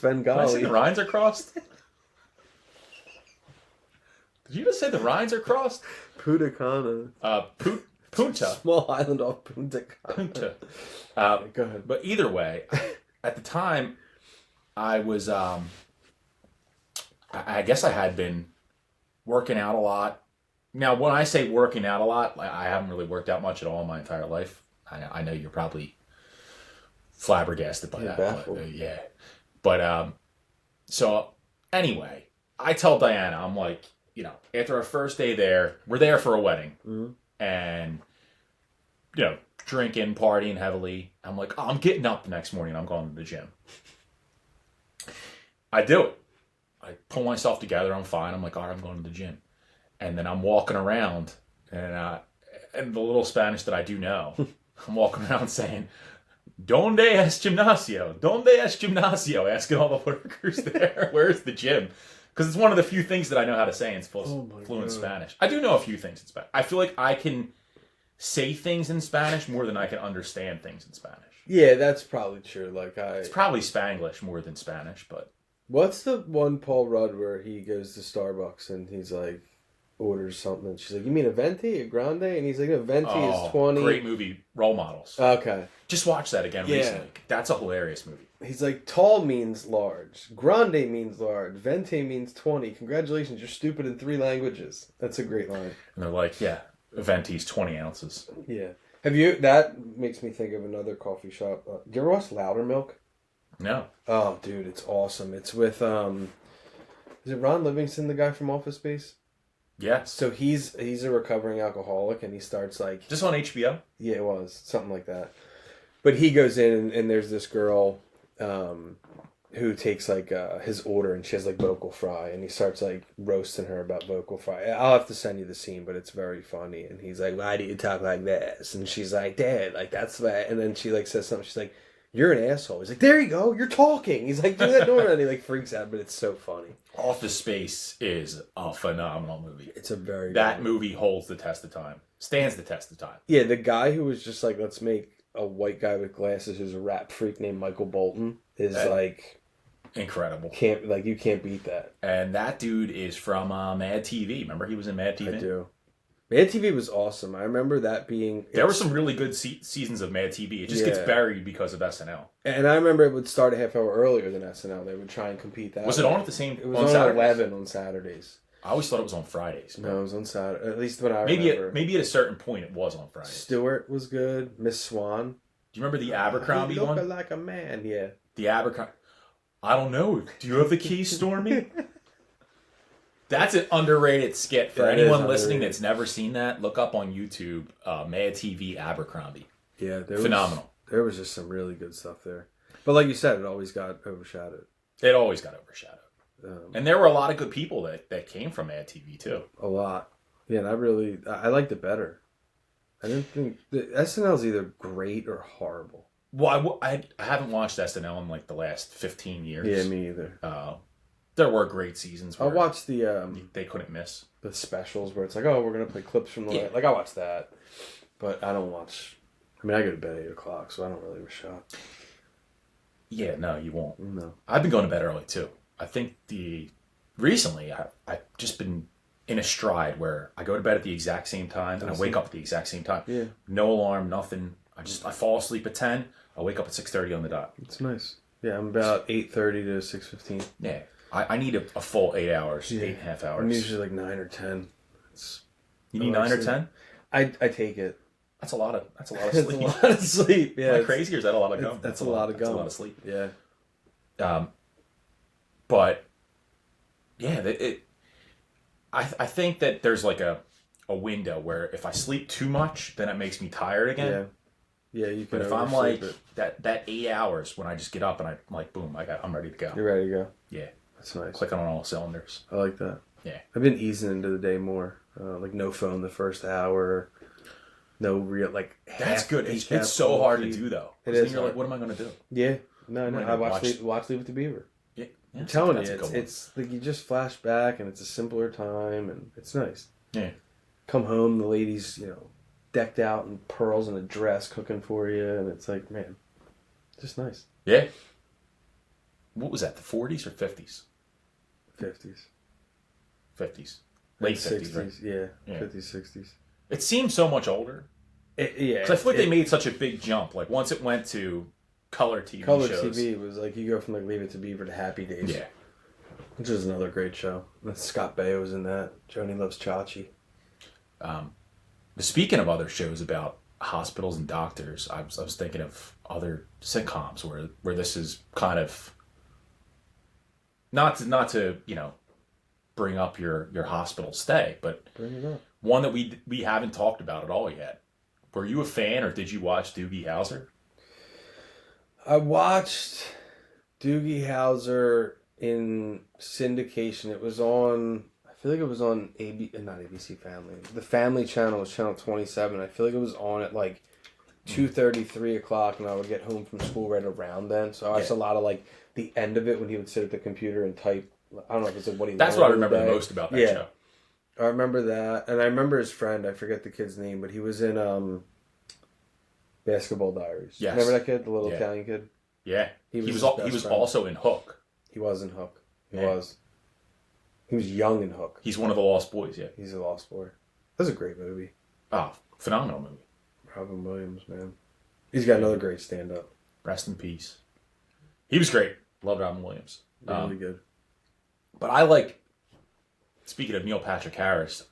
Did I say the Rhines are crossed? Did you just say the Rhines are crossed? Punta Cana. Punta. Small island off Punta Cana. Punta. Go ahead. But either way, at the time, I was, I guess I had been working out a lot. Now, when I say working out a lot, I haven't really worked out much at all in my entire life. I know you're probably flabbergasted by that. Baffled. But so anyway, I tell Diana, I'm like, after our first day there, we're there for a wedding. Mm-hmm. And, drinking, partying heavily. I'm like, oh, I'm getting up the next morning. I'm going to the gym. I do it. I pull myself together. I'm fine. I'm like, all right, I'm going to the gym. And then I'm walking around, and the little Spanish that I do know, I'm walking around saying, "Donde es gimnasio? Donde es gimnasio?" Asking all the workers there, where's the gym? Because it's one of the few things that I know how to say in fluent Spanish. I do know a few things in Spanish. I feel like I can say things in Spanish more than I can understand things in Spanish. Yeah, that's probably true. It's probably Spanglish more than Spanish, but... What's the one Paul Rudd where he goes to Starbucks and he's like, orders something. She's like, you mean a venti, a grande? And he's like, a venti is 20. Great movie, Role Models. Okay. Just watch that again recently. That's a hilarious movie. He's like, tall means large. Grande means large. Venti means 20. Congratulations, you're stupid in 3 languages. That's a great line. And they're like, yeah, a venti's 20 ounces. Yeah. That makes me think of another coffee shop. Do you ever watch Loudermilk? No. Oh, dude, it's awesome. It's with, is it Ron Livingston, the guy from Office Space? Yes. So he's a recovering alcoholic, and he starts like... Just on HBO? Yeah, it was. Something like that. But he goes in, and there's this girl who takes like his order, and she has like vocal fry, and he starts like roasting her about vocal fry. I'll have to send you the scene, but it's very funny. And he's like, why do you talk like this? And she's like, Dad, like that's that. And then she like says something. She's like, you're an asshole. He's like, there you go, you're talking. He's like, do that door, and he like freaks out, but it's so funny. Office Space is a phenomenal movie. It's a very that movie holds the test of time. Stands the test of time. Yeah, the guy who was just like, let's make a white guy with glasses who's a rap freak named Michael Bolton is like incredible. You can't beat that. And that dude is from Mad TV. Remember he was in Mad TV? I do. Mad TV was awesome. I remember that being... There were some really good seasons of Mad TV. It just gets buried because of SNL. And I remember it would start a half hour earlier than SNL. They would try and compete that. Was it on at the same... It was on 11 on Saturdays. I always thought it was on Fridays. No, it was on Saturday. At least when I remember. Maybe at a certain point it was on Fridays. Stewart was good. Miss Swan. Do you remember the Abercrombie he one? looked like a man, yeah. The Abercrombie... I don't know. Do you have the keys, Stormy? That's an underrated skit. For anyone listening that's never seen that, look up on YouTube, Mad TV Abercrombie. Yeah, phenomenal. There was just some really good stuff there. But like you said, it always got overshadowed. It always got overshadowed. And there were a lot of good people that came from Mad TV, too. A lot. Yeah, and I liked it better. I didn't think... SNL's either great or horrible. Well, I haven't watched SNL in like the last 15 years. Yeah, me either. There were great seasons where I watched the... they couldn't miss. The specials where it's like, oh, we're going to play clips from the... Yeah. Like, I watched that. But I don't watch... I mean, I go to bed at 8 o'clock, so I don't really have a shot. Yeah, no, you won't. No. I've been going to bed early, too. I think recently, I've just been in a stride where I go to bed at the exact same time, and I wake up at the exact same time. Yeah. No alarm, nothing. I fall asleep at 10. I wake up at 6:30 on the dot. It's nice. Yeah, I'm about 8:30 to 6:15. Yeah. I need a full 8 hours, 8.5 hours. I'm usually like 9 or 10. You need 9 or 10? I take it. That's a lot of sleep. That's a lot of sleep. Yeah. Am I crazy or is that a lot of gum? That's a lot of gum. That's a lot of sleep. Yeah. But yeah, I think that there's like a window where if I sleep too much, then it makes me tired again. Yeah. Yeah, you can. But if I'm like that 8 hours when I just get up and I'm like, boom, I'm ready to go. You're ready to go. Yeah, that's nice. Clicking on all cylinders. I like that. Yeah, I've been easing into the day more. Like no phone the first hour. No real like. That's good. It's so hard to do though. It is. You're like, what am I going to do? Yeah. No. I watch Leave It to Beaver. Yeah. I'm telling you, it's like you just flash back and it's a simpler time and it's nice. Yeah. Come home, the ladies, decked out in pearls and a dress cooking for you, and it's like, man, just nice. Yeah. what was that? The 40s or 50s? 50s. 50s. Late 50s, 60s, right? yeah. 50s, 60s. It seems so much older. Yeah. Because I feel like they made such a big jump. Like, once it went to color TV shows. TV was like, you go from like Leave It to Beaver to Happy Days. Yeah. Which is another great show. Scott Baio was in that. Joni Loves Chachi. Speaking of other shows about hospitals and doctors, I was thinking of other sitcoms where this is kind of not to bring up your hospital stay, but Bring it up. one that we haven't talked about at all yet. Were you a fan, or did you watch Doogie Howser? I watched Doogie Howser in syndication. It was on, I feel like it was on not ABC Family. The Family Channel was channel 27. I feel like it was on at like 2:30, 3 o'clock, and I would get home from school right around then. So I watched a lot of like the end of it when he would sit at the computer and type. I don't know if it's like what he. That's what I remember the most about that show. I remember that, and I remember his friend. I forget the kid's name, but he was in Basketball Diaries. Yes. Remember that kid, the little Italian kid? Yeah, he was also in Hook. He was in Hook. He was young in Hook. He's one of the Lost Boys. Yeah, he's a Lost Boy. That's a great movie. Oh, phenomenal movie. Robin Williams, man. He's got another great stand-up. Rest in peace. He was great. Love Robin Williams. Really good. But I like. Speaking of Neil Patrick Harris,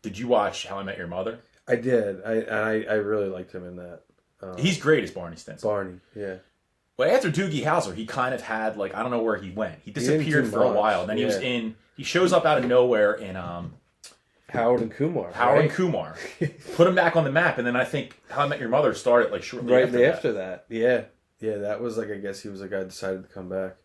did you watch How I Met Your Mother? I did. I really liked him in that. He's great as Barney Stinson. Barney, yeah. But after Doogie Howser, he kind of had like, I don't know where he went. He disappeared for a while. And then he shows up out of nowhere in Howard and Kumar. Howard and Kumar. Put him back on the map, and then I think How I Met Your Mother started like shortly after that. Yeah. Yeah, that was like, I guess he was the guy who decided to come back.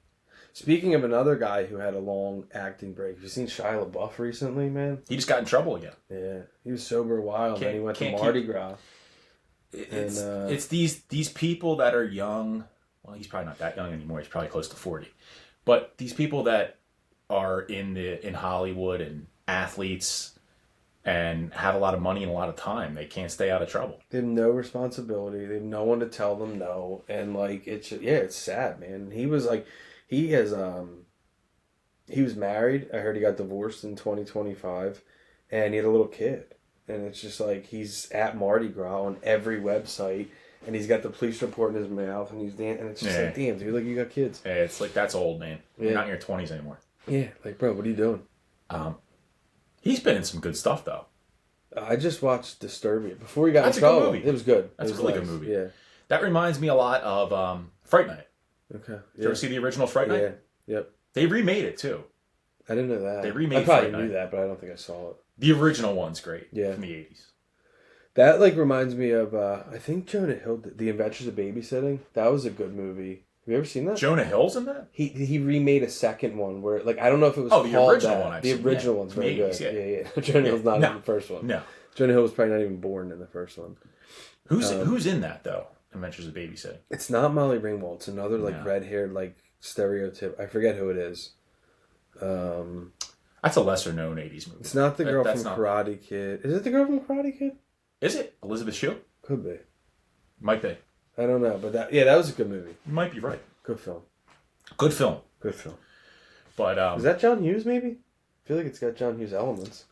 Speaking of another guy who had a long acting break, have you seen Shia LaBeouf recently, man? He just got in trouble again. Yeah. He was sober a while, and then he went to Mardi Gras. It's these people that are young. Well, he's probably not that young anymore. He's probably close to 40. But these people that are in Hollywood and athletes and have a lot of money and a lot of time, they can't stay out of trouble. They have no responsibility. They have no one to tell them no. And like it's sad, man. He was like he was married. I heard he got divorced in 2025, and he had a little kid. And it's just like he's at Mardi Gras on every website, and he's got the police report in his mouth, and he's dancing. And it's just like, damn, dude, like you got kids. Yeah, it's like that's old, man. You're not in your 20s anymore. Yeah, like bro, what are you doing? He's been in some good stuff though. I just watched Disturbia before we got That's in trouble. A good movie. It was good. That's a really good movie. Yeah, that reminds me a lot of Fright Night. Okay. Did you ever see the original Fright Night? Yeah. Yep. They remade it too. I didn't know that. They remade. I probably Fright knew Night. that, but I don't think I saw it. The original one's great. Yeah. From the 80s. That like reminds me of I think Jonah Hill did The Adventures of Babysitting. That was a good movie. Have you ever seen that? Jonah Hill's in that? He remade a second one where like I don't know if it was the called original that. one. The original one's very good. Yeah. Jonah Hill's not in the first one. No. Jonah Hill was probably not even born in the first one. Who's in that though? Adventures of Babysitting. It's not Molly Ringwald. It's another like red-haired like stereotype. I forget who it is. That's a lesser known 80s movie. It's not the girl from Karate Kid. Is it the girl from Karate Kid? Is it? Elizabeth Shue? Could be. Might be. I don't know, but that was a good movie. You might be right. Good film. Good film. Good film. But is that John Hughes maybe? I feel like it's got John Hughes elements.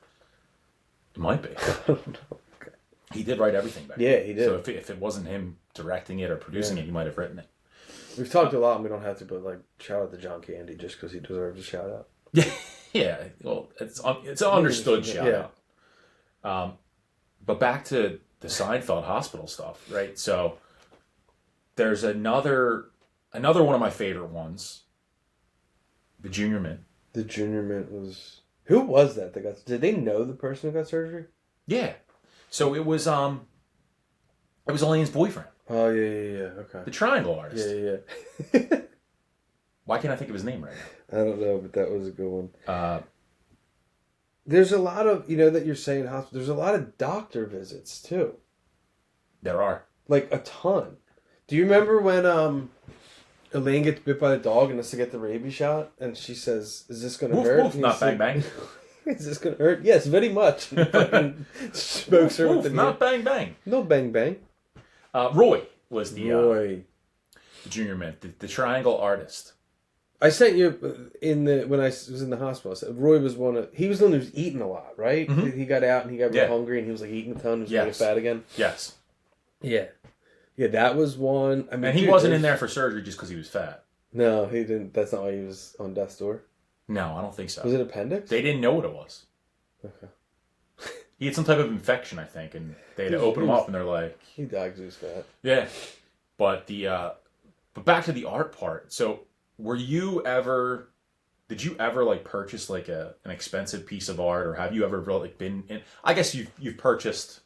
It might be. I don't know. Okay. He did write everything back. Yeah, he did. So if it wasn't him directing it or producing it, he might have written it. We've talked a lot and we don't have to, but like shout out to John Candy just because he deserves a shout out. Yeah. Well, it's an understood shout out. But back to the Seinfeld hospital stuff, right? So there's another one of my favorite ones, the Junior Mint. The Junior Mint was who was that? Did they know the person who got surgery? Yeah. So it was Elaine's boyfriend. Oh yeah. Okay. The triangle artist. Yeah. Why can't I think of his name right now? I don't know, but that was a good one. There's a lot of that you're saying hospital. There's a lot of doctor visits too. There are like a ton. Do you remember when Elaine gets bit by the dog and has to get the rabies shot, and she says, "Is this going to hurt?" Woof, not bang bang. Is this going to hurt? Yes, very much. Smokes her with the not bang bang. No bang bang. Roy was the Junior Mint, the triangle artist. I sent you when I was in the hospital. I said Roy was he was the one who was eating a lot, right? Mm-hmm. He got out and he got real hungry and he was like eating a ton. He was gonna get fat again. Yes. Yeah, yeah, that was one. I mean, And he wasn't in there for surgery just because he was fat. No, he didn't. That's not why he was on death's door. No, I don't think so. Was it appendix? They didn't know what it was. Okay. He had some type of infection, I think, and they had to open him up, and they're like, he died because he was fat. yeah. But but back to the art part. So, did you ever like purchase like an expensive piece of art, or have you ever like been in? I guess you've purchased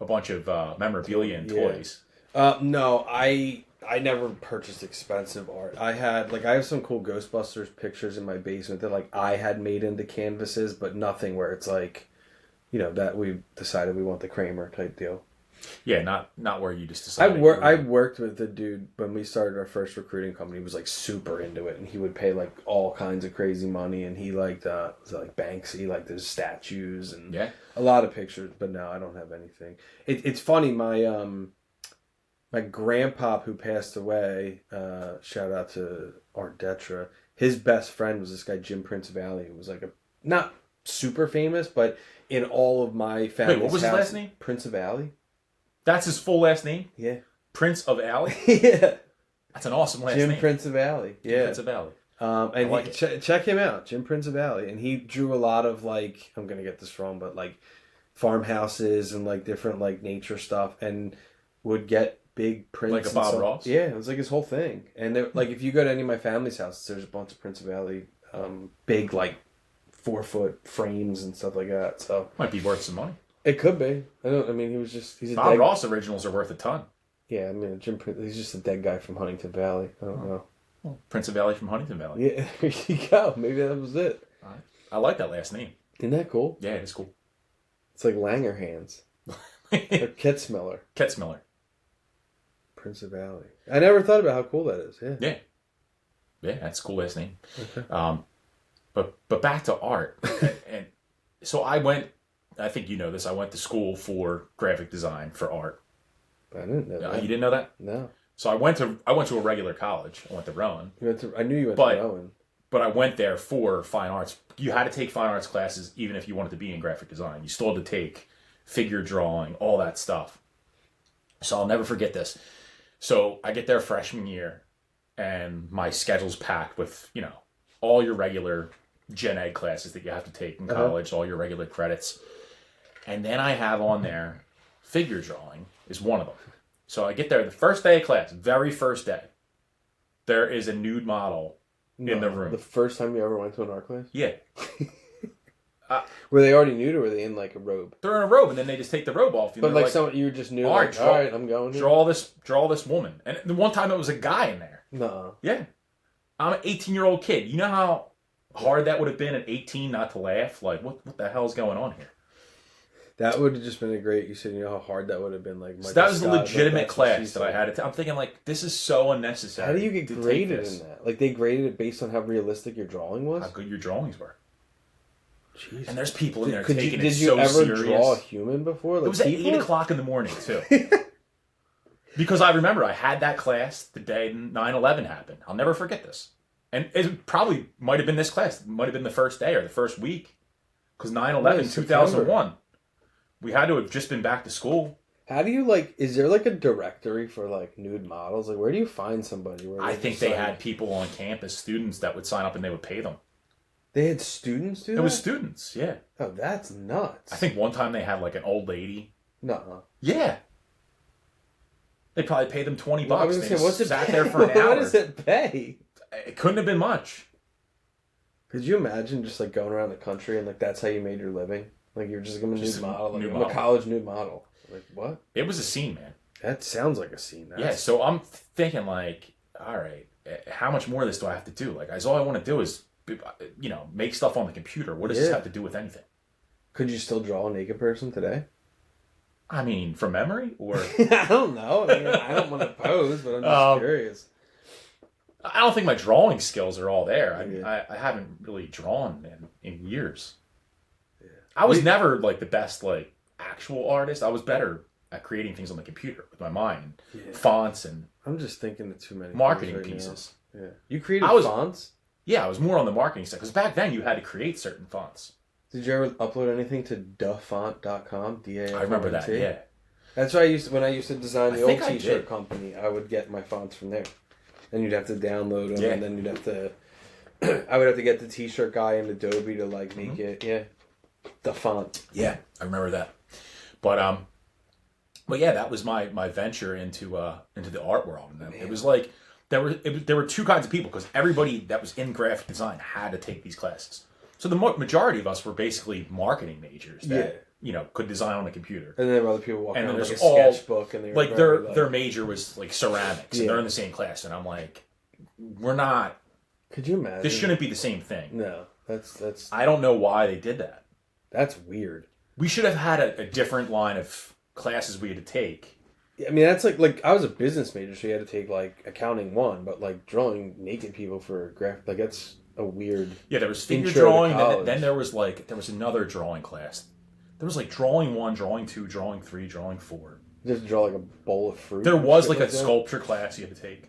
a bunch of memorabilia and toys. No, I never purchased expensive art. I have some cool Ghostbusters pictures in my basement that like I had made into canvases, but nothing where it's like, that we decided we want the Kramer type deal. Yeah, not where you just decided. I worked with the dude when we started our first recruiting company. He was like super into it, and he would pay like all kinds of crazy money. And he liked was it like Banksy, like those statues and a lot of pictures. But no, I don't have anything. It's funny. My grandpa who passed away. Shout out to Art Detra. His best friend was this guy Jim Prince Valley, who was like not super famous, but in all of my family. Wait, what was his last name? Prince of Valley. That's his full last name? Yeah. Prince of Alley? Yeah. That's an awesome last name. Jim Prince of Alley. Yeah. Jim Prince of Alley. And check him out, Jim Prince of Alley. And he drew a lot of like, I'm going to get this wrong, but like farmhouses and like different like nature stuff, and would get big prints. Like a Bob Ross? Yeah, it was like his whole thing. And like if you go to any of my family's houses, there's a bunch of Prince of Alley, big like 4-foot frames and stuff like that. So might be worth some money. It could be. He's a Bob dead... Ross originals are worth a ton. Yeah, I mean, he's just a dead guy from Huntington Valley. I don't know. Well, Prince of Valley from Huntington Valley. Yeah, there you go. Maybe that was it. I like that last name. Isn't that cool? Yeah, it is cool. It's like Langerhans. Or Ketzmiller. Ketzmiller. Prince of Valley. I never thought about how cool that is. Yeah. Yeah. Yeah, that's a cool last name. Okay. But back to art. and so I think you know this, I went to school for graphic design for art. I didn't know that. You didn't know that? No. So I went to a regular college. I went to Rowan. I knew you went to Rowan. But I went there for fine arts. You had to take fine arts classes even if you wanted to be in graphic design. You still had to take figure drawing, all that stuff. So I'll never forget this. So I get there freshman year, and my schedule's packed with, all your regular gen ed classes that you have to take in college, all your regular credits. And then I have on there, figure drawing is one of them. So I get there the first day of class, very first day. There is a nude model in the room. The first time you ever went to an art class? Yeah. Were they already nude or were they in like a robe? They're in a robe, and then they just take the robe off. But like you were just new. All right, I'm going here. Draw this woman. And the one time it was a guy in there. No. Yeah. I'm an 18-year-old kid. You know how hard that would have been at 18 not to laugh? Like, what the hell is going on here? That would have just been you said, how hard that would have been. Like, so that was a legitimate class that I had. I'm thinking, like, this is so unnecessary. How do you get graded in that? Like, they graded it based on how realistic your drawing was? How good your drawings were. Jeez. And there's people in there taking it so serious. Did you ever draw a human before? Like, it was at 8 o'clock in the morning, too. Because I remember I had that class the day 9/11 happened. I'll never forget this. And it probably might have been this class. It might have been the first day or the first week. Because 9/11, 2001. We had to have just been back to school. How do you, is there, a directory for, nude models? Like, where do you find somebody? I think they had people on campus, students, that would sign up and they would pay them. They had students do that? It was students, yeah. Oh, that's nuts. I think one time they had, an old lady. No. Yeah. They probably paid them $20. Well, I was gonna say, what's it sat pay? there for an hour. What does it pay? It couldn't have been much. Could you imagine just, going around the country and, that's how you made your living? Like, you're just a nude model. I'm a college nude model. Like, what? It was a scene, man. That sounds like a scene. Yeah, so I'm thinking, all right, how much more of this do I have to do? All I want to do is, make stuff on the computer. What does this have to do with anything? Could you still draw a naked person today? I mean, from memory? Or I don't know. I mean, I don't want to pose, but I'm just curious. I don't think my drawing skills are all there. I haven't really drawn in years. I was never the best actual artist. I was better at creating things on the computer with my mind, fonts and I'm just thinking of too many marketing pieces. Yeah. You created fonts? Yeah, I was more on the marketing side. Because back then, you had to create certain fonts. Did you ever upload anything to dafont.com? I remember that, yeah. That's what when I used to design the old t-shirt company, I would get my fonts from there. And you'd have to download them, and then you'd have to... I would have to get the t-shirt guy in Adobe to, like, make it, the font. Yeah, I remember that. But yeah, that was my venture into the art world. And it was like, there were two kinds of people, because everybody that was in graphic design had to take these classes. So the majority of us were basically marketing majors that could design on a computer. And then there were other people walking around with like a sketchbook, and they were like their major was like ceramics, and they're in the same class, and I'm like, we're not. Could you imagine? This shouldn't be the same thing. No, that's. I don't know why they did that. That's weird. We should have had a different line of classes we had to take. I mean, that's like I was a business major, so you had to take like accounting 1, but like drawing naked people for graphic, like that's a weird. Yeah, there was figure drawing, then there was another drawing class. There was like drawing 1, drawing 2, drawing 3, drawing 4. Just draw like a bowl of fruit. There was like a sculpture class you had to take.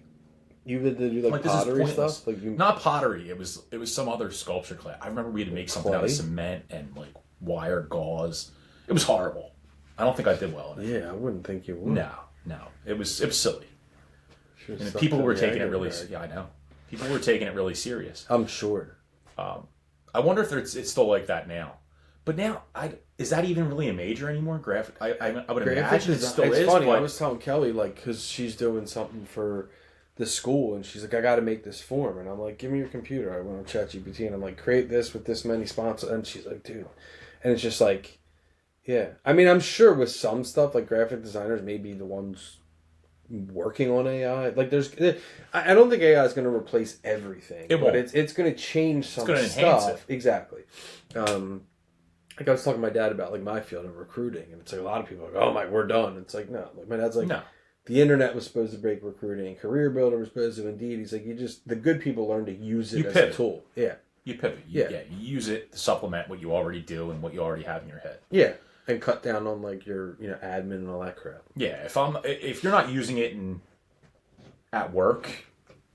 You had to do like pottery stuff, not pottery. It was some other sculpture class. I remember we had to make something out of cement and like wire gauze. It was horrible. I don't think I did well in it. Yeah, I wouldn't think you would. No, it was silly. And people were taking it really. Yeah, I know. People were taking it really serious. I'm sure. I wonder if it's still like that now. But now, is that even really a major anymore? Graphic? I would imagine it still is. It's funny. I was telling Kelly, like, because she's doing something for the school, and she's like, I got to make this form. And I'm like, give me your computer. I went on ChatGPT, and I'm like, create this with this many sponsors. And she's like, dude. And it's just like, yeah. I mean, I'm sure with some stuff, like graphic designers may be the ones working on AI. Like, I don't think AI is going to replace everything. It won't. But it's going to change some stuff. It's going to enhance it. Exactly. Like I was talking to my dad about like my field of recruiting, and it's like a lot of people are like, oh my, we're done. It's like, no. Like my dad's like, no. The internet was supposed to break recruiting. Career Builder was supposed to. Indeed, he's like, the good people learn to use it as a tool. Yeah. You pivot. You use it to supplement what you already do and what you already have in your head. Yeah. And cut down on like your admin and all that crap. Yeah, if you're not using it at work,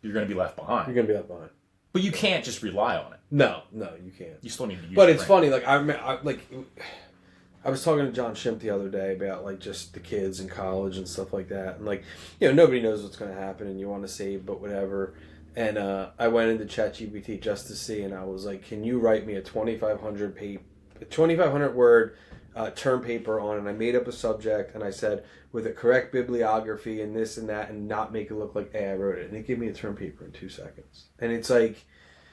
you're going to be left behind. You're going to be left behind. But you can't just rely on it. No, you can't. You still need to use it. But it's funny, like I was talking to John Shimp the other day about like just the kids in college and stuff like that, and like nobody knows what's going to happen, and you want to save, but whatever. And I went into ChatGPT just to see, and I was like, "Can you write me a 2,500 word term paper on?" And I made up a subject, and I said with a correct bibliography and this and that, and not make it look like, "Hey, I wrote it." And it gave me a term paper in 2 seconds. And it's like,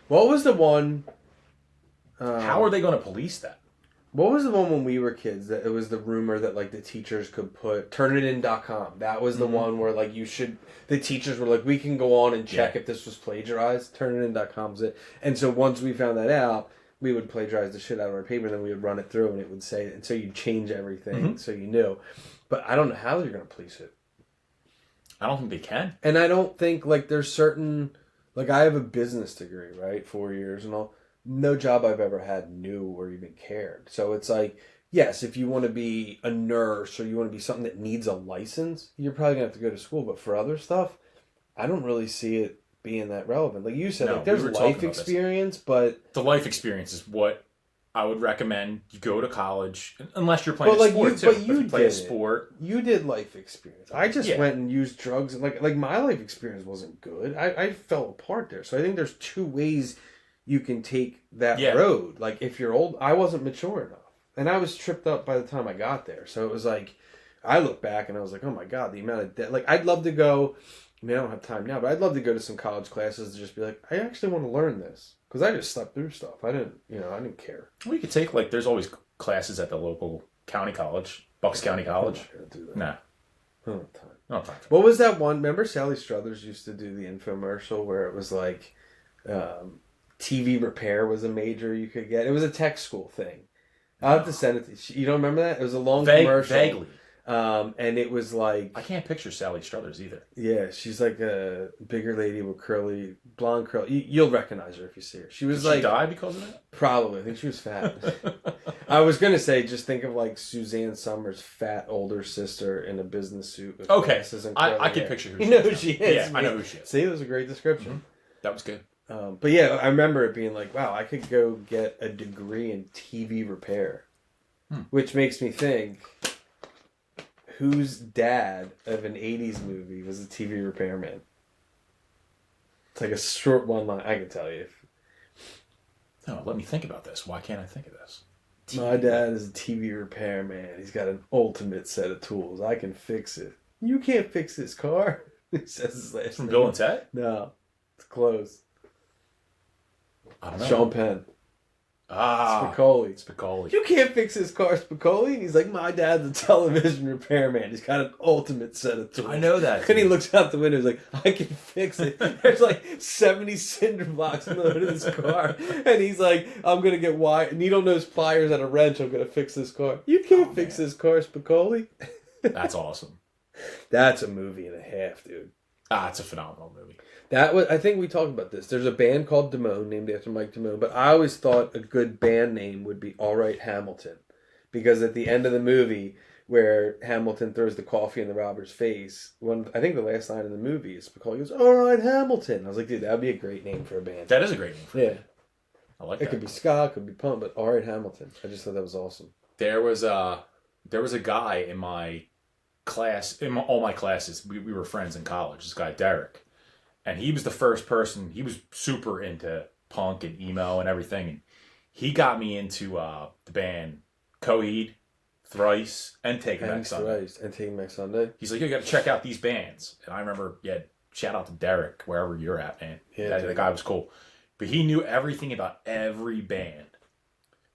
what was the one? How are they going to police that? What was the one when we were kids that it was the rumor that like the teachers could put turnitin.com? That was the one where like the teachers were like, we can go on and check if this was plagiarized. Turnitin.com's it. And so once we found that out, we would plagiarize the shit out of our paper, and then we would run it through, and it would say, and so you'd change everything so you knew. But I don't know how you're going to police it. I don't think they can. And I don't think like there's certain, like I have a business degree, right? 4 years and all. No job I've ever had knew or even cared. So it's like, yes, if you want to be a nurse or you want to be something that needs a license, you're probably going to have to go to school. But for other stuff, I don't really see it being that relevant. Like you said, like there's life experience, but... The life experience is what I would recommend. You go to college, unless you're playing a sport too. But you play a sport. You did life experience. I just went and used drugs. And like my life experience wasn't good. I fell apart there. So I think there's two ways you can take that road. Like if you're old, I wasn't mature enough, and I was tripped up by the time I got there. So it was like, I look back and I was like, oh my God, the amount of debt. Like I'd love to go. I mean, I don't have time now, but I'd love to go to some college classes to just be like, I actually want to learn this, because I just slept through stuff. I didn't care. Well, you could take like, there's always classes at the local county college, Bucks County College. I'm not gonna do that. Nah. I don't have time. No time. What was that one? Remember Sally Struthers used to do the infomercial where it was like, TV repair was a major you could get. It was a tech school thing. I'll have to send it to you. You don't remember that? It was a long commercial. Vaguely. And it was like... I can't picture Sally Struthers either. Yeah, she's like a bigger lady with blonde curly... You'll recognize her if you see her. She was Did she die because of that? Probably. I think she was fat. I was going to say, just think of like Suzanne Summers' fat older sister in a business suit with glasses and curly I can hair. picture who she is. You know who she is. Yeah, I know who she is. See, it was a great description. That was good. But yeah, I remember it being like, wow, I could go get a degree in TV repair. Which makes me think, whose dad of an 80s movie was a TV repairman? It's like a short one line. I can tell you. No, let me think about this. Why can't I think of this? My dad is a TV repairman. He's got an ultimate set of tools. I can fix it. You can't fix this car. He says his last From name. Bill and Ted? No. It's close. I don't know. Sean Penn. Ah. Spicoli. You can't fix this car, Spicoli. And he's like, my dad's a television repairman. He's got an ultimate set of tools. I know that. And he looks out the window. He's like, I can fix it. There's like 70 cinder blocks in the hood of this car. And he's like, I'm going to get needle nose pliers and a wrench. I'm going to fix this car. You can't fix this car, Spicoli. That's awesome. That's a movie and a half, dude. It's a phenomenal movie. I think we talked about this. There's a band called Damone, named after Mike Damone, but I always thought a good band name would be All Right Hamilton. Because at the end of the movie, where Hamilton throws the coffee in the robber's face, I think the last line in the movie is Spicoli goes, All Right Hamilton. I was like, dude, that would be a great name for a band. That is a great name for a band. I like that. It could be ska, it could be punk, but All Right Hamilton. I just thought that was awesome. There was a guy in my class, all my classes, we were friends in college, this guy Derek. And he was the first person, he was super into punk and emo and everything. And he got me into the band Coheed, Thrice, and Taking Back Sunday. And Taking Back Sunday. He's like, you got to check out these bands. And I remember, shout out to Derek, wherever you're at, man. Yeah, the guy was cool. But he knew everything about every band.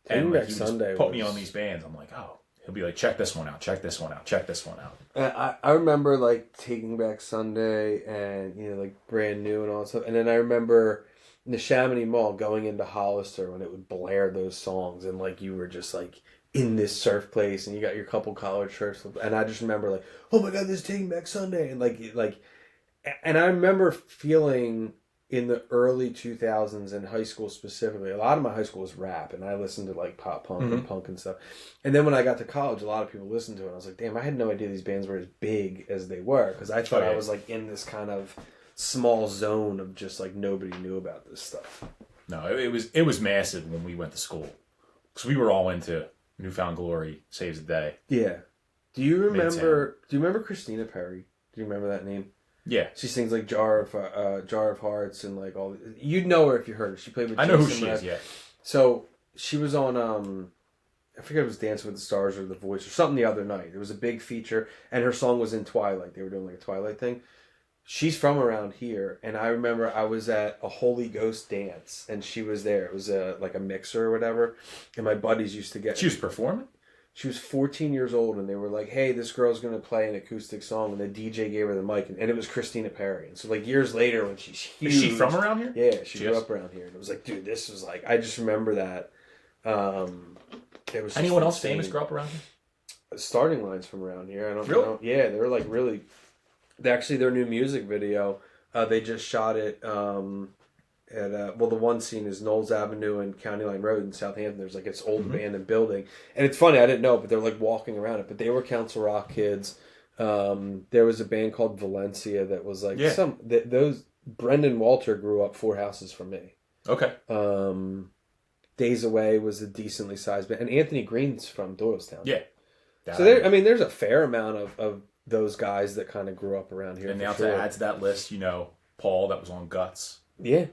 Taking Back Sunday put me on these bands. I'm like, oh. He'll be like, check this one out, check this one out, check this one out. I remember like Taking Back Sunday and like Brand New and all that stuff. And then I remember in the Chamonix Mall going into Hollister when it would blare those songs and like you were just like in this surf place and you got your couple collared shirts. And I just remember like, oh my God, this is Taking Back Sunday. And and I remember feeling in the early 2000s in high school specifically, a lot of my high school was rap, and I listened to like pop punk and punk and stuff. And then when I got to college, a lot of people listened to it. And I was like, damn, I had no idea these bands were as big as they were, because I thought I was like in this kind of small zone of just like nobody knew about this stuff. No, it was massive when we went to school, because we were all into Newfound Glory, Saves the Day. Yeah. Do you remember Christina Perri? Do you remember that name? Yeah, she sings like Jar of Hearts and like all. You'd know her if you heard her. She played with. I know who she is. Yeah. So she was on. I forget if it was Dancing with the Stars or The Voice or something the other night. It was a big feature, and her song was in Twilight. They were doing like a Twilight thing. She's from around here, and I remember I was at a Holy Ghost dance, and she was there. It was like a mixer or whatever, and my buddies used to get. She was performing? She was 14 years old, and they were like, hey, this girl's going to play an acoustic song, and the DJ gave her the mic, and it was Christina Perri. And so, like, years later, when she's huge... Is she from around here? Yeah, she grew up around here. And it was like, dude, this was like... I just remember that. It was anyone else famous grew up around here? Starting Line's from around here. I don't Really? know. Yeah, they were, like, really... Actually, their new music video, they just shot it... the one scene is Knowles Avenue and County Line Road in Southampton. There's like this old abandoned building, and it's funny. I didn't know, but they're like walking around it. But they were Council Rock kids. There was a band called Valencia that was like those. Brendan Walter grew up 4 houses from me. Okay. Days Away was a decently sized band, and Anthony Green's from Doylestown. Yeah. So there's a fair amount of those guys that kind of grew up around here. And now to add to that list, Paul that was on Guts. Yeah.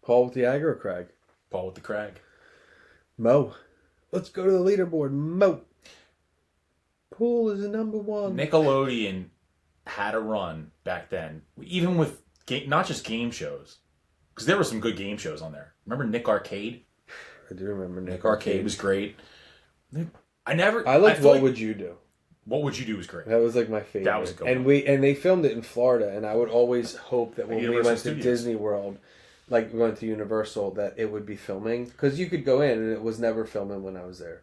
Paul with the AGRO CRAG. Paul with the CRAG. Mo. Let's go to the leaderboard. Mo. Pool is the number one. Nickelodeon had a run back then, even with not just game shows, because there were some good game shows on there. Remember Nick Arcade? I do remember Nick Arcade was great. I liked What Would You Do? What Would You Do was great. That was like my favorite. That was a good and one. And they filmed it in Florida, and I would always hope that when we went to Disney World, like we went to Universal, that it would be filming, because you could go in and it was never filming when I was there.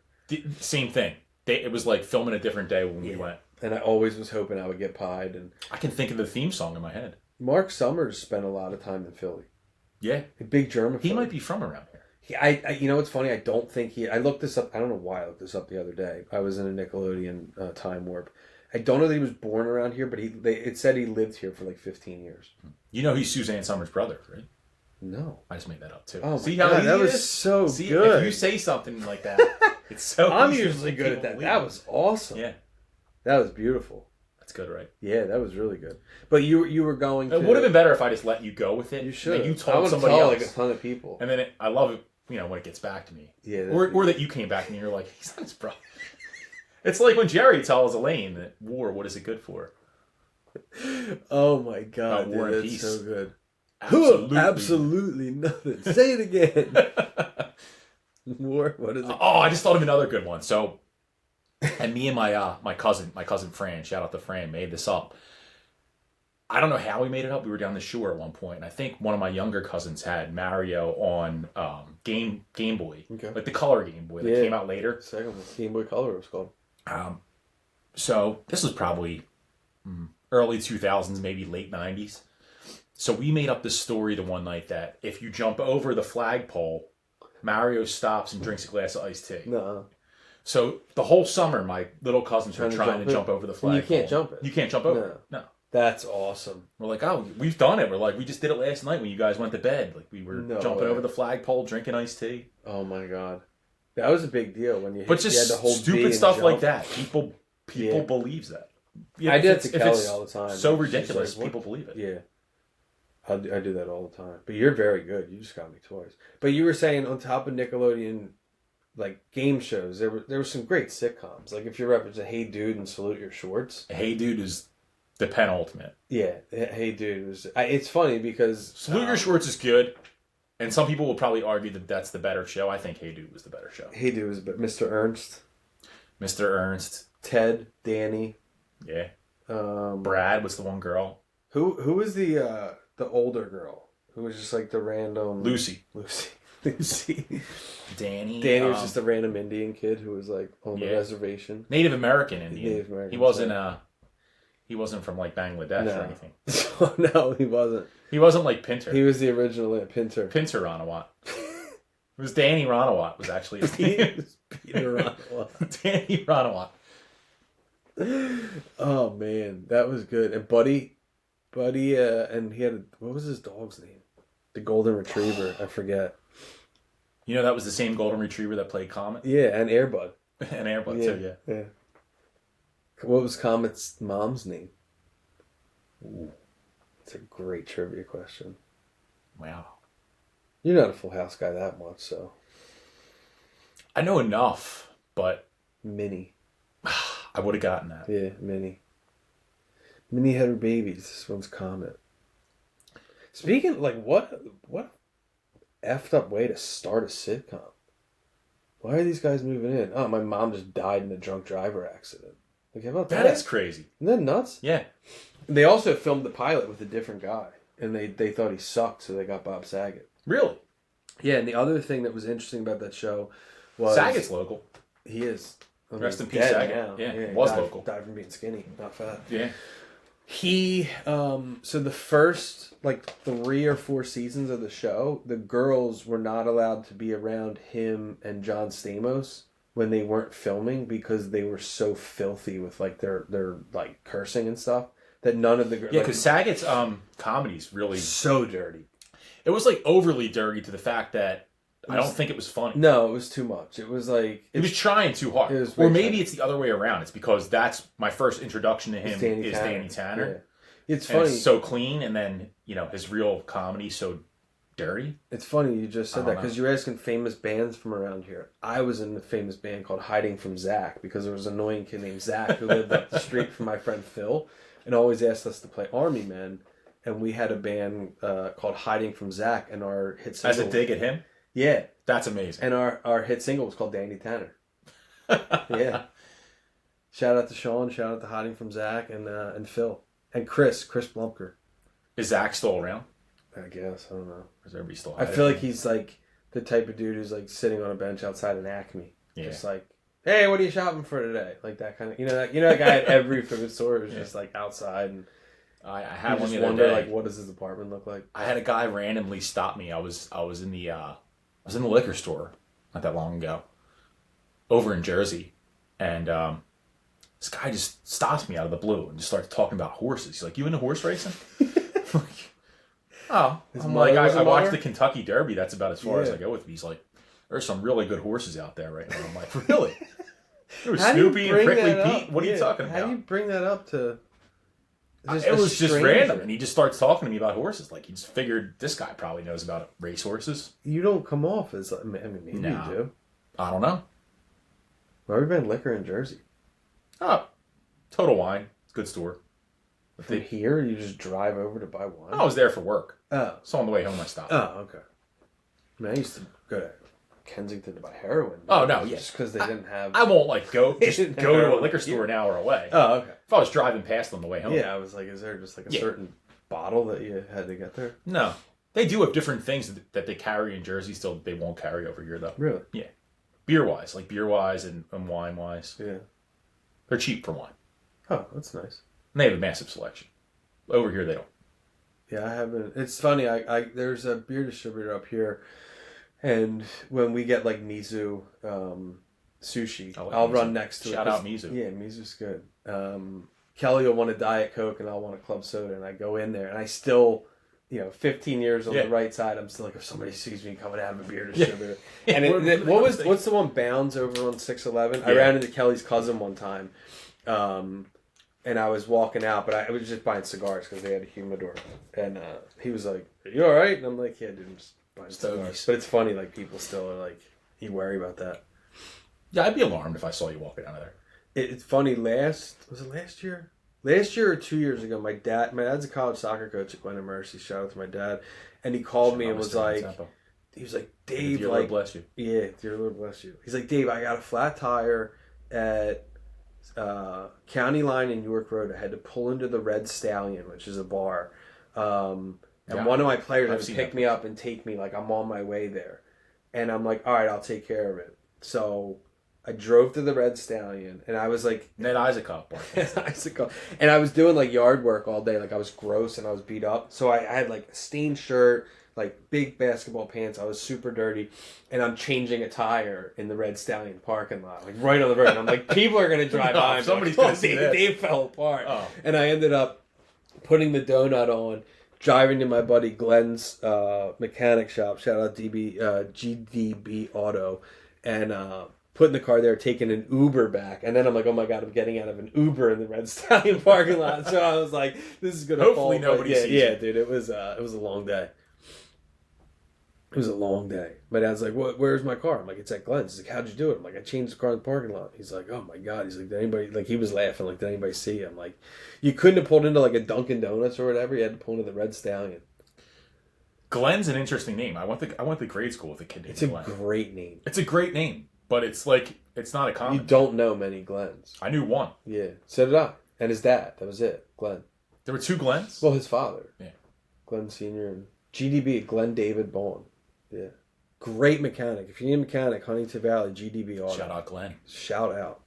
Same thing. It was like filming a different day when we went. And I always was hoping I would get pied. And I can think of the theme song in my head. Mark Summers spent a lot of time in Philly. Yeah, a big germaphobe. He might be from around here. I you know what's funny? I don't think I looked this up. I don't know why I looked this up the other day. I was in a Nickelodeon time warp. I don't know that he was born around here, but it said he lived here for like 15 years. He's Suzanne Summers' brother, right? No. I just made that up too. Oh See my how God, easy that it was is? so See, good. If you say something like that, it's so. I'm easy usually for good at people that. to believe That it. was awesome. Yeah, That was beautiful. that's good, right? Yeah, that was really good. But you were going to... It would have been better if I just let you go with it. You should. And you I told would somebody tell else. like a ton of people. And then I love it, when it gets back to me. Yeah. Or that you came back to me and you're like, he's not his brother. It's like when Jerry tells Elaine that war, what is it good for? Oh my God, War dude, and that's peace. so good. Absolutely. Absolutely nothing. Say it again. War, what is it? Oh, I just thought of another good one. So, and me and my cousin Fran, shout out to Fran, made this up. I don't know how we made it up. We were down the shore at one point, and I think one of my younger cousins had Mario on Game Boy, Okay. like the color Game Boy that came out later. Second one, Game Boy Color it was called. So this was probably early 2000s, maybe late 90s. So we made up this story the one night that if you jump over the flagpole, Mario stops and drinks a glass of iced tea. No. So the whole summer, my little cousins were trying to jump over the flagpole. You can't jump it. You can't jump over it. No. That's awesome. We're like, oh, we've done it. We're like, we just did it last night when you guys went to bed. Like we were jumping over the flagpole, drinking iced tea. Oh my God. That was a big deal when you. But just you had to hold stupid stuff like that. People believes that. I do that to Kelly all the time. So ridiculous. Like, people believe it. Yeah. I do that all the time. But you're very good. You just got me toys. But you were saying on top of Nickelodeon, like game shows, there were some great sitcoms. Like if you're referencing Hey Dude and Salute Your Shorts. Hey Dude is the penultimate. Yeah, Hey Dude was. It's funny because Salute Your Shorts is good, and some people will probably argue that that's the better show. I think Hey Dude was the better show. Hey Dude was Mr. Ernst, Mr. Ernst, Ted, Danny. Yeah. Brad was the one girl. Who was the older girl who was just like the random Lucy. Danny Danny was just a random Indian kid who was like on the reservation. Native American Indian. Native American. He wasn't from like Bangladesh or anything. No, he wasn't. He wasn't like Pinter. He was the original Pinter. Pinter Ranawat. It was Danny Ranawat was actually his name. Peter Ranawat. Danny Ranawat. Oh man, that was good. And Buddy, and he had what was his dog's name? The Golden Retriever. I forget. You know that was the same Golden Retriever that played Comet. Yeah, and Airbud. And Airbud too. Yeah. What was Comet's mom's name? Ooh, it's a great trivia question. Wow. You're not a Full House guy that much, so. I know enough, but Minnie. I would have gotten that. Yeah, Minnie. Minnie had her babies. This one's Comet. Speaking, like, what effed up way to start a sitcom? Why are these guys moving in? Oh, my mom just died in a drunk driver accident. Like, how about that? That is crazy. Isn't that nuts? Yeah. They also filmed the pilot with a different guy, and they thought he sucked, so they got Bob Saget. Really? Yeah, and the other thing that was interesting about that show was... Saget's local. He is. I mean, Rest in peace, Saget. now. Yeah, was local. Died from being skinny, not fat. Yeah. He, so the first, 3 or 4 seasons of the show, the girls were not allowed to be around him and John Stamos when they weren't filming because they were so filthy with, their cursing and stuff that none of the girls... Yeah, because Saget's comedy's really... So dirty. It was, overly dirty to the fact that I don't think it was funny. No, it was too much. It was like... He was trying too hard. Or maybe it's the other way around. It's because that's my first introduction to him is Danny Tanner. Yeah. It's funny. It's so clean, and then, his real comedy so dirty. It's funny you just said that, because you're asking famous bands from around here. I was in a famous band called Hiding from Zach, because there was an annoying kid named Zach who lived up the street from my friend Phil, and always asked us to play Army Men, and we had a band called Hiding from Zach, and our hit single... As a dig at him? Yeah. That's amazing. And our hit single was called Danny Tanner. Yeah. Shout out to Sean, shout out to Hiding from Zach and Phil. And Chris Blumker. Is Zach still around? I guess. I don't know. Is everybody still I feel like he's the type of dude who's sitting on a bench outside an Acme. Yeah. Just hey, what are you shopping for today? Like that kind of, that guy at every food store who's just outside, and I had one just the other wonder day. what does his apartment look like? I had a guy randomly stop me. I was in the liquor store not that long ago, over in Jersey, and this guy just stops me out of the blue and just starts talking about horses. He's like, "You into horse racing?" Oh, His I'm mother like, was a I watched mother? the Kentucky Derby. That's about as far as Yeah. I go with these. Like, there's some really good horses out there right now. I'm like, really? There was How do you Snoopy and bring Prickly that up? Pete. What are you talking How do you about? bring that up to It a was just stranger? random, and he just starts talking to me about horses. Like, he just figured this guy probably knows about race horses. You don't come off as, I mean, maybe Nah. you do. I don't know. Why have we been liquor in Jersey? Oh, Total Wine. Good store. From here, you just drive over to buy wine? I was there for work. Oh. So on the way home, I stopped. Oh, okay. I mean, I used to go to Kensington to buy heroin. Oh, no, yeah. Just because they didn't have... I won't, like, go They didn't to a have liquor store an hour away. Oh, okay. If I was driving past on the way home. Yeah, I was like, is there just like a certain bottle that you had to get there? No. They do have different things that they carry in Jersey still they won't carry over here, though. Really? Yeah. Beer-wise. Like, beer-wise and wine-wise. Yeah. They're cheap for wine. Oh, that's nice. And they have a massive selection. Over here, they don't. Yeah, I haven't. It's funny. I there's a beer distributor up here, and when we get like Mizu sushi, I'll Mizu. run next to it. Shout out Mizu. Yeah, Mizu's good. Kelly will want a Diet Coke, and I'll want a club soda, and I go in there, and I still, 15 years on the right side, I'm still like, if somebody sees me coming out of a beer distributor. Yeah. And what's the one Bounds over on 611? I ran into Kelly's cousin one time. And I was walking out, but I was just buying cigars because they had a humidor. And he was like, "Are you all right?" And I'm like, "Yeah, dude, I'm just buying cigars." But it's funny, like, people still are like, you worry about that. Yeah, I'd be alarmed if I saw you walking out of there. It's funny, was it last year? Last year or 2 years ago, my dad's a college soccer coach at Glen Mercy. Shout out to my dad. And he called me and was like, "Dave, dear Lord bless you." Yeah, dear Lord bless you. He's like, "Dave, I got a flat tire at County Line and York Road. I had to pull into the Red Stallion, which is a bar. And one of my players had to pick me up and take me, like, I'm on my way there." And I'm like, "All right, I'll take care of it." So I drove to the Red Stallion, and I was like... Ned Isaacoff. And I was doing, like, yard work all day. Like, I was gross and I was beat up. So I had, like, a stained shirt, like, big basketball pants. I was super dirty. And I'm changing a tire in the Red Stallion parking lot, like, right on the road. And I'm like, people are going to drive by. And somebody's going to see this. They fell apart. Oh. And I ended up putting the donut on, driving to my buddy Glenn's mechanic shop. Shout out GDB Auto. And... putting the car there, taking an Uber back, and then I'm like, "Oh my god, I'm getting out of an Uber in the Red Stallion parking lot." So I was like, "This is gonna Hopefully fall." nobody sees yeah, you. dude, it was a long day. It was a long day. My dad's like, "Where's my car?" I'm like, "It's at Glenn's." He's like, "How'd you do it?" I'm like, "I changed the car in the parking lot." He's like, "Oh my god." He's like, "Did anybody?" Like, he was laughing. Like, "Did anybody see you?" I'm like, "You couldn't have pulled into like a Dunkin' Donuts or whatever. You had to pull into the Red Stallion." Glenn's an interesting name. I went to grade school with a kid named Glenn. It's a great name. It's a great name, but it's like it's not a common. You don't know many Glens. I knew one. Yeah, so did I. And his dad. That was it. Glenn. There were two Glens. Well, his father. Yeah. Glenn Sr. and GDB, Glenn David Bond. Yeah. Great mechanic. If you need a mechanic, Huntington Valley, GDB Auto. Shout out Glenn. Shout out.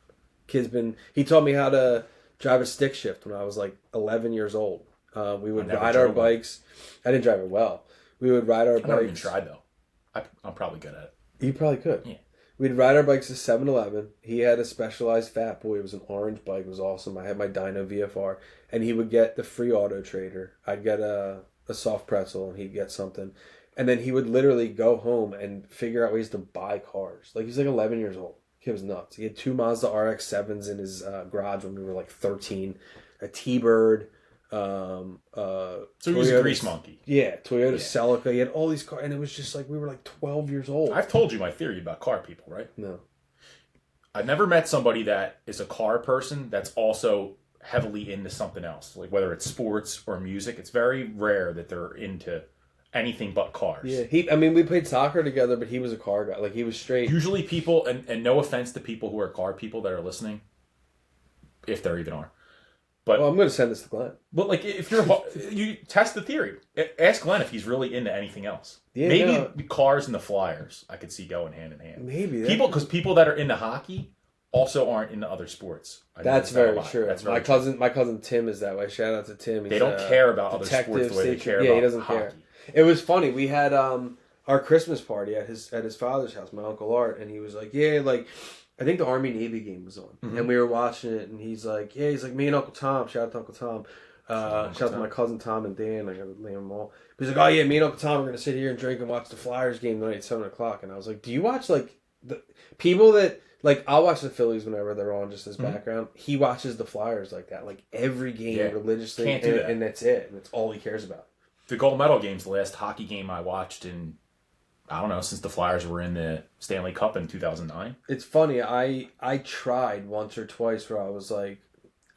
He taught me how to drive a stick shift when I was like 11 years old. We would ride our bikes. I didn't drive it well. We would ride our bikes. I never even tried, though. I'm probably good at it. You probably could. Yeah. We'd ride our bikes to 7-Eleven. He had a Specialized Fat Boy. It was an orange bike. It was awesome. I had my Dyno VFR. And he would get the free Auto Trader. I'd get a soft pretzel, and he'd get something. And then he would literally go home and figure out ways to buy cars. Like, he was like 11 years old. He was nuts. He had two Mazda RX-7s in his garage when we were like 13. A T-Bird. So he was a grease monkey. Yeah, Toyota Celica. He had all these cars, and it was just like we were like 12 years old. I've told you my theory about car people, right? No. I've never met somebody that is a car person that's also heavily into something else, like whether it's sports or music. It's very rare that they're into anything but cars. Yeah, we played soccer together, but he was a car guy. Like, he was straight. Usually people, and no offense to people who are car people that are listening, if there even are. But I'm going to send this to Glenn. But like, if you test the theory, ask Glenn if he's really into anything else. Yeah, maybe the cars and the Flyers I could see going hand in hand. Maybe because people that are into hockey also aren't into other sports. That's very true. That's my cousin Tim is that way. Shout out to Tim. They don't care about other sports the way they care about he doesn't hockey. care. It was funny. We had our Christmas party at his father's house, my Uncle Art, and he was like, "Yeah, like." I think the Army-Navy game was on, and we were watching it, and he's like, me and Uncle Tom, shout out to Uncle Tom, Shout out to my cousin Tom and Dan. I got to name them all. He's like, oh yeah, me and Uncle Tom are going to sit here and drink and watch the Flyers game tonight at 7 o'clock. And I was like, do you watch like the people that like I'll watch the Phillies whenever they're on just as background. He watches the Flyers like that, like every game religiously. Can't do that. And that's it. And that's all he cares about. The gold medal game's the last hockey game I watched in, I don't know, since the Flyers were in the Stanley Cup in 2009. It's funny. I tried once or twice where I was like,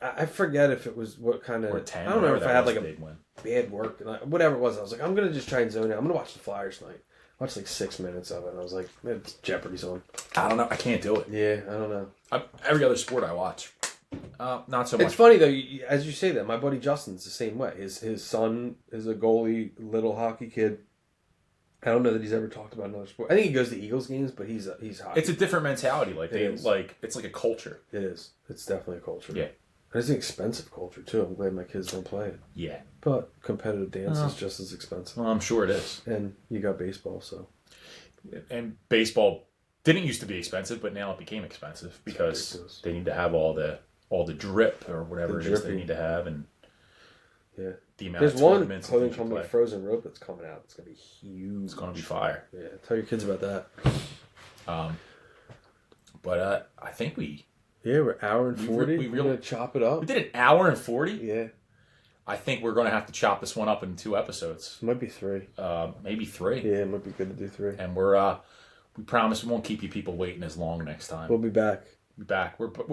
I forget if it was what kind of. Or 10. I don't know if I had like a big win. bad work, whatever it was. I was like, I'm gonna just try and zone out. I'm gonna watch the Flyers tonight. I watched like 6 minutes of it, and I was like, man, Jeopardy's on. I don't know. I can't do it. Yeah, I don't know. Every other sport I watch, not so much. It's funny though, as you say that. My buddy Justin's the same way. His son is a goalie, little hockey kid. I don't know that he's ever talked about another sport. I think he goes to Eagles games, but he's hockey. It's a different mentality. Like it's like a culture. It is. It's definitely a culture. Yeah. And it's an expensive culture too. I'm glad my kids don't play it. Yeah. But competitive dance is just as expensive. Well, I'm sure it is. And you got baseball, so. And baseball didn't used to be expensive, but now it became expensive because they need to have all the drip or whatever it is they need to have, and the amount There's of one tournaments clothing company, Frozen Rope, that's coming out. It's gonna be huge. It's gonna be fire. Yeah, tell your kids about that. But I think we're an hour and 40. We're gonna chop it up. We did an hour and 40. Yeah. I think we're gonna have to chop this one up in 2 episodes. It might be 3. Maybe 3. Yeah, it might be good to do 3. And we promise we won't keep you people waiting as long next time. We'll be back. We're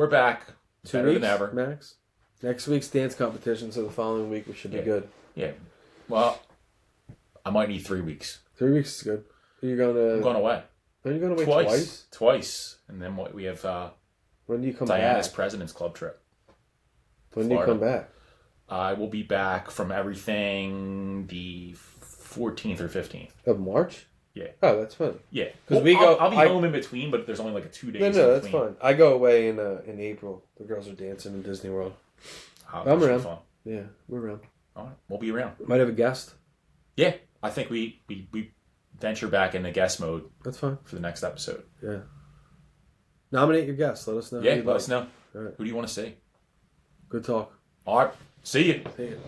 back. 2 better weeks, than ever. max. Next week's dance competition, so the following week we should be good. Yeah. Well, I might need 3 weeks. 3 weeks is good. I'm going away. Are you going away twice? Twice. And then we have when do you come Diana's back? President's Club trip. When do you come back? I will be back from everything the 14th or 15th. Of March? Yeah. Oh, that's fun. Yeah. Because I'll be home in between, but there's only like a 2 days. No, that's fine. I go away in April. The girls are dancing in Disney World. I'm around. Fun. Yeah, we're around. All right, we'll be around. Might have a guest. Yeah, I think we venture back into guest mode. That's fine for the next episode. Yeah. Nominate your guests. Let us know. Yeah, let us know. All right. Who do you want to see? Good talk. All right. See you. See you.